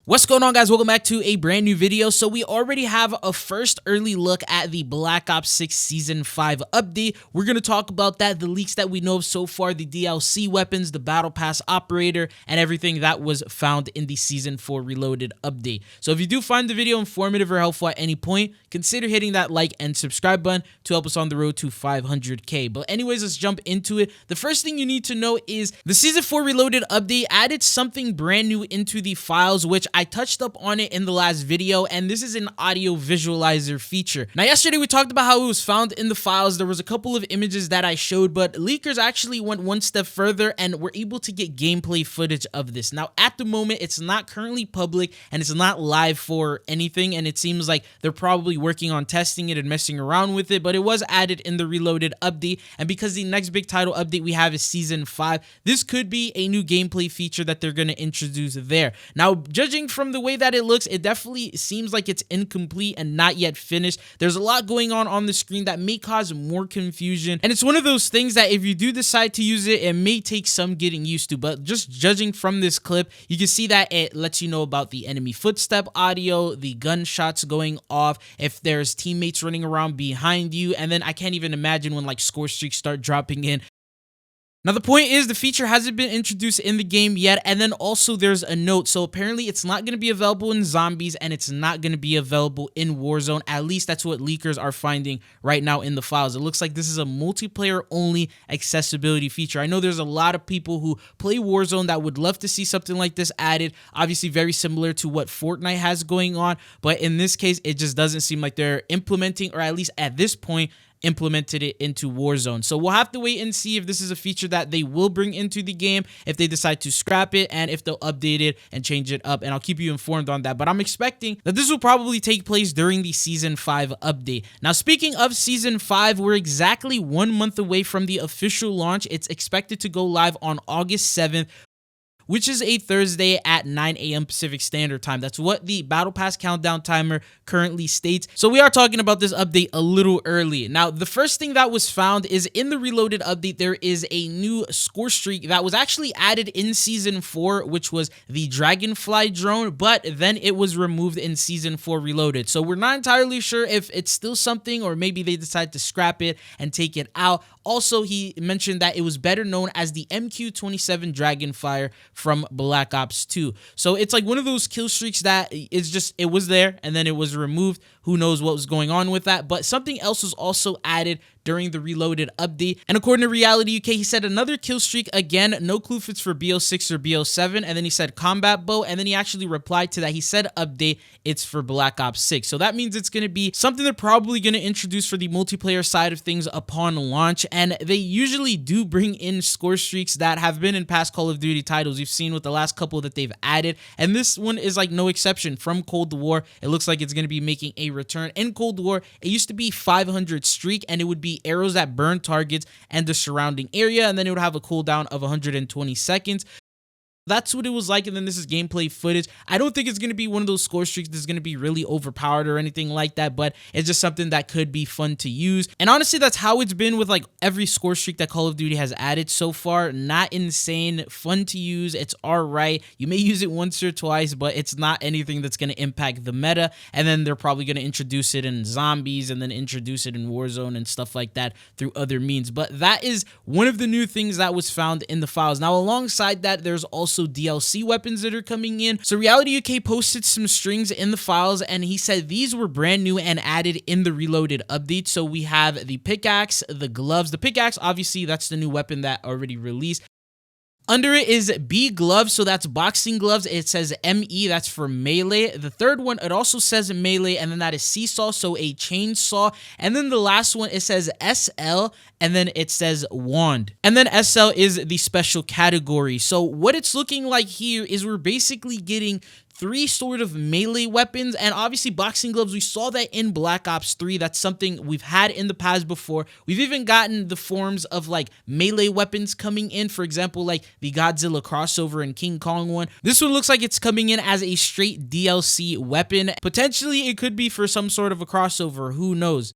What's going on, guys? Welcome back to a brand new video. So we already have a first early look at the Black Ops 6 Season 5 update. We're going to talk about that, the leaks that we know of so far, the DLC weapons, the Battle Pass operator, and everything that was found in the Season 4 Reloaded update. So if you do find the video informative or helpful at any point, consider hitting that like and subscribe button to help us on the road to 500K. But anyways, let's jump into it. The first thing you need to know is the Season 4 Reloaded update added something brand new into the files, which I touched up on it in the last video, and this is an audio visualizer feature. Now, yesterday we talked about how it was found in the files. There was a couple of images that I showed, but leakers actually went one step further and were able to get gameplay footage of this. Now, at the moment, it's not currently public and it's not live for anything, and it seems like they're probably working on testing it and messing around with it, but it was added in the Reloaded update, and because the next big title update we have is Season 5, this could be a new gameplay feature that they're going to introduce there. Now, judging from the way that it looks, it definitely seems like it's incomplete and not yet finished. There's a lot going on the screen that may cause more confusion, and it's one of those things that if you do decide to use it, it may take some getting used to. But just judging from this clip, you can see that it lets you know about the enemy footstep audio, the gunshots going off, if there's teammates running around behind you, and then I can't even imagine when like score streaks start dropping in. Now, the point is the feature hasn't been introduced in the game yet, and then also there's a note. So apparently it's not going to be available in Zombies, and it's not going to be available in Warzone. At least that's what leakers are finding right now in the files. It looks like this is a multiplayer-only accessibility feature. I know there's a lot of people who play Warzone that would love to see something like this added, obviously very similar to what Fortnite has going on, but in this case, it just doesn't seem like they're implementing, or at least at this point, implemented it into Warzone. So we'll have to wait and see if this is a feature that they will bring into the game, if they decide to scrap it, and if they'll update it and change it up, and I'll keep you informed on that. But I'm expecting that this will probably take place during the Season 5 update. Now, speaking of Season 5, we're exactly 1 month away from the official launch. It's expected to go live on August 7th, which is a Thursday at 9 a.m. Pacific Standard Time. That's what the Battle Pass countdown timer currently states. So we are talking about this update a little early. Now, the first thing that was found is in the Reloaded update, there is a new score streak that was actually added in Season 4, which was the Dragonfly drone, but then it was removed in Season 4 Reloaded. So we're not entirely sure if it's still something, or maybe they decided to scrap it and take it out. Also, he mentioned that it was better known as the MQ27 Dragonfire from Black Ops 2. So it's like one of those kill streaks that is just, it was there and then it was removed. Who knows what was going on with that? But something else was also added during the Reloaded update. And according to Reality UK, he said another kill streak again, no clue if it's for BO6 or BO7. And then he said combat bow. And then he actually replied to that. He said update, it's for Black Ops 6. So that means it's going to be something they're probably going to introduce for the multiplayer side of things upon launch. And they usually do bring in score streaks that have been in past Call of Duty titles. You've seen with the last couple that they've added. And this one is like no exception. From Cold War, it looks like it's going to be making a return. In Cold War, it used to be 500 streak, and it would be arrows that burn targets and the surrounding area, and then it would have a cooldown of 120 seconds. That's what it was like, and then this is gameplay footage. I don't think it's going to be one of those score streaks that's going to be really overpowered or anything like that, but it's just something that could be fun to use. And honestly, that's how it's been with like every score streak that Call of Duty has added so far. Not insane, fun to use. It's all right. You may use it once or twice, but it's not anything that's going to impact the meta. And then they're probably going to introduce it in Zombies and then introduce it in Warzone and stuff like that through other means. But that is one of the new things that was found in the files. Now, alongside that, there's also DLC weapons that are coming in. So Reality UK posted some strings in the files, and he said these were brand new and added in the Reloaded update. So we have the pickaxe, the gloves. The pickaxe, obviously, that's the new weapon that already released. Under it is B gloves, so that's boxing gloves. It says ME, that's for melee. The third one, it also says melee, and then that is seesaw, so a chainsaw. And then the last one, it says SL, and then it says wand. And then SL is the special category. So what it's looking like here is we're basically getting 3 sort of melee weapons, and obviously boxing gloves, we saw that in Black Ops 3. That's something we've had in the past before. We've even gotten the forms of like melee weapons coming in, for example, like the Godzilla crossover and King Kong one. This one looks like it's coming in as a straight DLC weapon. Potentially it could be for some sort of a crossover, who knows.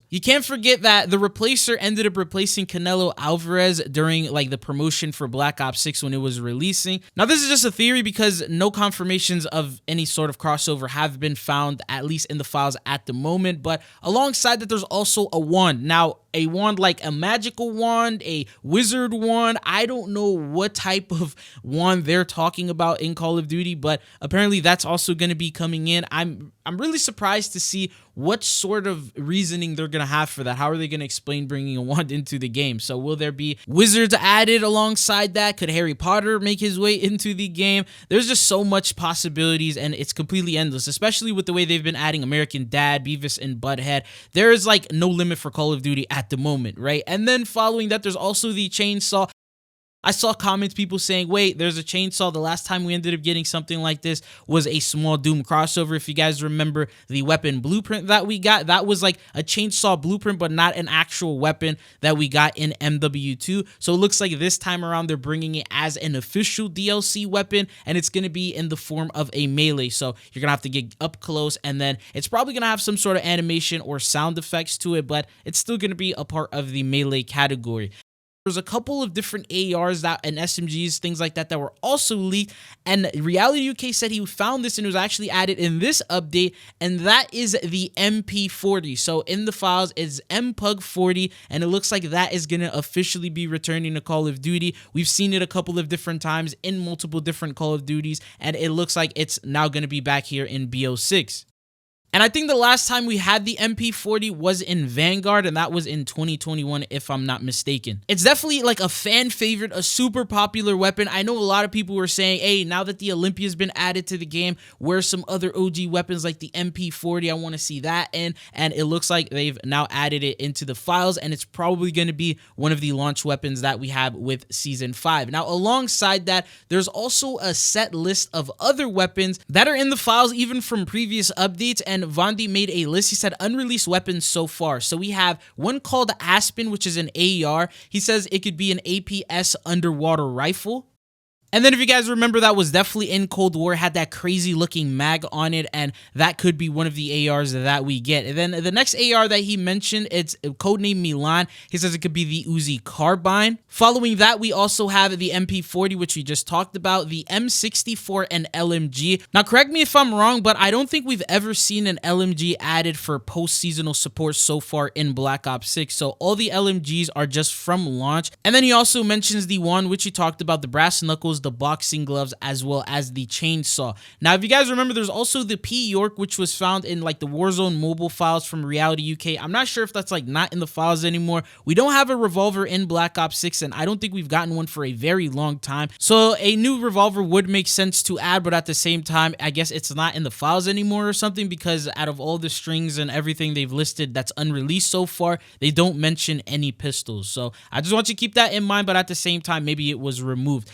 You can't forget that the replacer ended up replacing Canelo Alvarez during like the promotion for Black Ops 6 when it was releasing. Now, this is just a theory because no confirmations of any sort of crossover have been found, at least in the files at the moment. But alongside that, there's also a wand. Now, a wand like a magical wand, a wizard wand. I don't know what type of wand they're talking about in Call of Duty, but apparently that's also going to be coming in. I'm really surprised to see what sort of reasoning they're going to have for that. How are they going to explain bringing a wand into the game? So will there be wizards added alongside that? Could Harry Potter make his way into the game? There's just so much possibilities, and it's completely endless, especially with the way they've been adding American Dad, Beavis and Butthead. There is like no limit for Call of Duty at the moment, right? And then following that, there's also the chainsaw. I saw comments, people saying, wait, there's a chainsaw. The last time we ended up getting something like this was a small Doom crossover. If you guys remember the weapon blueprint that we got, that was like a chainsaw blueprint, but not an actual weapon that we got in MW2. So it looks like this time around, they're bringing it as an official DLC weapon, and it's going to be in the form of a melee. So you're going to have to get up close, and then it's probably going to have some sort of animation or sound effects to it, but it's still going to be a part of the melee category. There's a couple of different ARs that and SMGs, things like that, that were also leaked. And Reality UK said he found this and it was actually added in this update, and that is the MP40. So in the files, it's MPUG40, and it looks like that is going to officially be returning to Call of Duty. We've seen it a couple of different times in multiple different Call of Duties, and it looks like it's now going to be back here in BO6. And I think the last time we had the MP40 was in Vanguard, and that was in 2021, if I'm not mistaken. It's definitely like a fan favorite, a super popular weapon. I know a lot of people were saying, hey, now that the Olympia's been added to the game, where's some other OG weapons like the MP40? I want to see that in. And it looks like they've now added it into the files, and it's probably going to be one of the launch weapons that we have with Season 5. Now, alongside that, there's also a set list of other weapons that are in the files, even from previous updates, and Vondi made a list. He said unreleased weapons so far. So we have one called Aspen, which is an AR. He says it could be an APS underwater rifle. And then if you guys remember, that was definitely in Cold War, had that crazy looking mag on it, and that could be one of the ARs that we get. And then the next AR that he mentioned, it's codename Milan. He says it could be the Uzi Carbine. Following that, we also have the MP40, which we just talked about, the M64 and LMG. Now, correct me if I'm wrong, but I don't think we've ever seen an LMG added for post-seasonal support so far in Black Ops 6. So all the LMGs are just from launch. And then he also mentions the one which he talked about, the brass knuckles, the boxing gloves, as well as the chainsaw. Now, if you guys remember, there's also the P York, which was found in like the Warzone mobile files from Reality UK. I'm not sure if that's like not in the files anymore. We don't have a revolver in Black Ops 6, and I don't think we've gotten one for a very long time. So a new revolver would make sense to add, but at the same time, I guess it's not in the files anymore or something, because out of all the strings and everything they've listed that's unreleased so far, they don't mention any pistols. So I just want you to keep that in mind, but at the same time, maybe it was removed.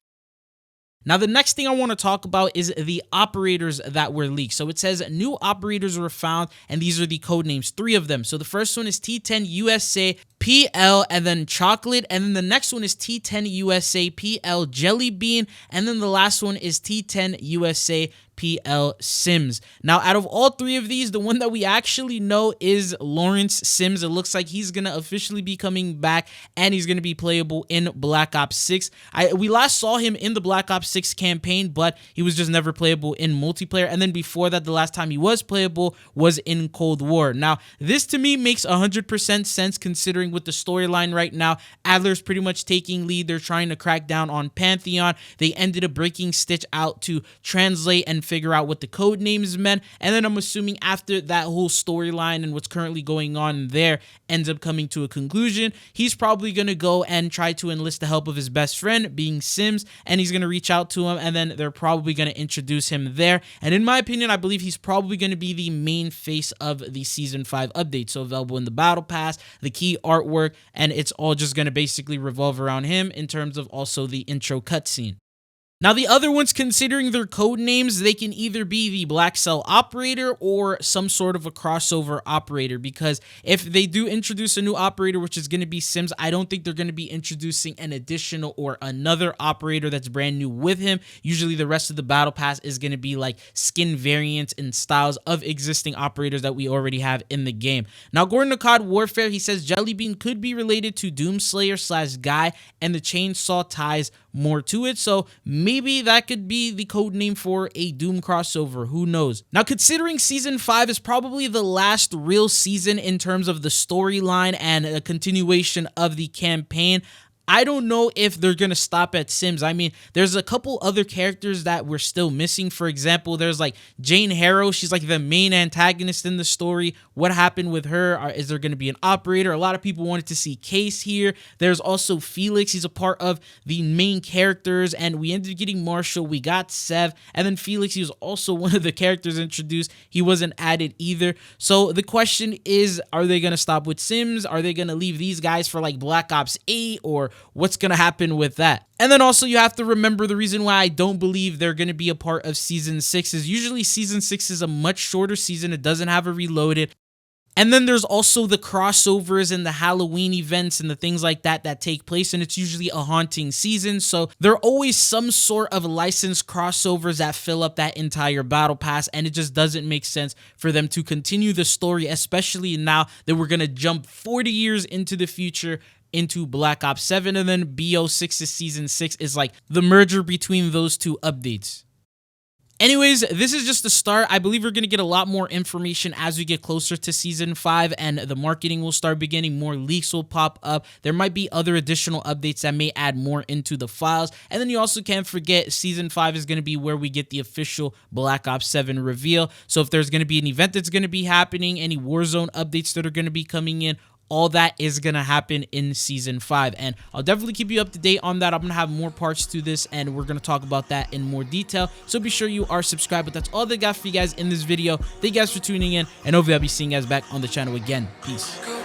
Now, the next thing I want to talk about is the operators that were leaked. So it says new operators were found, and these are the code names, 3 of them. So the first one is T10 USA PL, and then Chocolate, and then the next one is T10 USA PL Jelly Bean, and then the last one is T10 USA PL Sims. Now, out of all 3 of these, the one that we actually know is Lawrence Sims. It looks like he's going to officially be coming back, and he's going to be playable in Black Ops 6. We last saw him in the Black Ops 6 campaign, but he was just never playable in multiplayer. And then before that, the last time he was playable was in Cold War. Now, this to me makes 100% sense, considering with the storyline right now, Adler's pretty much taking lead. They're trying to crack down on Pantheon. They ended up breaking Stitch out to translate and figure out what the code names meant, and then I'm assuming after that whole storyline and what's currently going on there ends up coming to a conclusion, he's probably going to go and try to enlist the help of his best friend, being Sims, and he's going to reach out to him, and then they're probably going to introduce him there. And in my opinion, I believe he's probably going to be the main face of the Season 5 update, so available in the Battle Pass, the key artwork, and it's all just going to basically revolve around him in terms of also the intro cutscene. Now, the other ones, considering their code names, they can either be the Black Cell Operator or some sort of a crossover operator, because if they do introduce a new operator, which is going to be Sims, I don't think they're going to be introducing an additional or another operator that's brand new with him. Usually the rest of the battle pass is going to be like skin variants and styles of existing operators that we already have in the game. Now, according to COD Warfare, he says Jellybean could be related to Doomslayer / Guy, and the chainsaw ties more to it, so maybe that could be the code name for a Doom crossover. Who knows? Now, considering season 5 is probably the last real season in terms of the storyline and a continuation of the campaign, I don't know if they're going to stop at Sims. I mean, there's a couple other characters that we're still missing. For example, there's like Jane Harrow. She's like the main antagonist in the story. What happened with her? Is there going to be an operator? A lot of people wanted to see Case here. There's also Felix. He's a part of the main characters, and we ended up getting Marshall. We got Sev, and then Felix, he was also one of the characters introduced. He wasn't added either. So the question is, are they going to stop with Sims? Are they going to leave these guys for like Black Ops 8, or what's going to happen with that? And then also you have to remember the reason why I don't believe they're going to be a part of season 6 is usually season 6 is a much shorter season. It doesn't have a reloaded. And then there's also the crossovers and the Halloween events and the things like that that take place, and it's usually a haunting season. So there are always some sort of licensed crossovers that fill up that entire battle pass, and it just doesn't make sense for them to continue the story, especially now that we're going to jump 40 years into the future into Black Ops 7, and then BO6's season 6 is like the merger between those two updates. Anyways, this is just the start. I believe we're going to get a lot more information as we get closer to season 5, and the marketing will start beginning. More leaks will pop up. There might be other additional updates that may add more into the files. And then you also can't forget season 5 is going to be where we get the official Black Ops 7 reveal. So if there's going to be an event that's going to be happening, any Warzone updates that are going to be coming in, all that is going to happen in season 5, and I'll definitely keep you up to date on that. I'm going to have more parts to this, and we're going to talk about that in more detail, so be sure you are subscribed. But that's all they got for you guys in this video. Thank you guys for tuning in, and hopefully I'll be seeing you guys back on the channel again. Peace.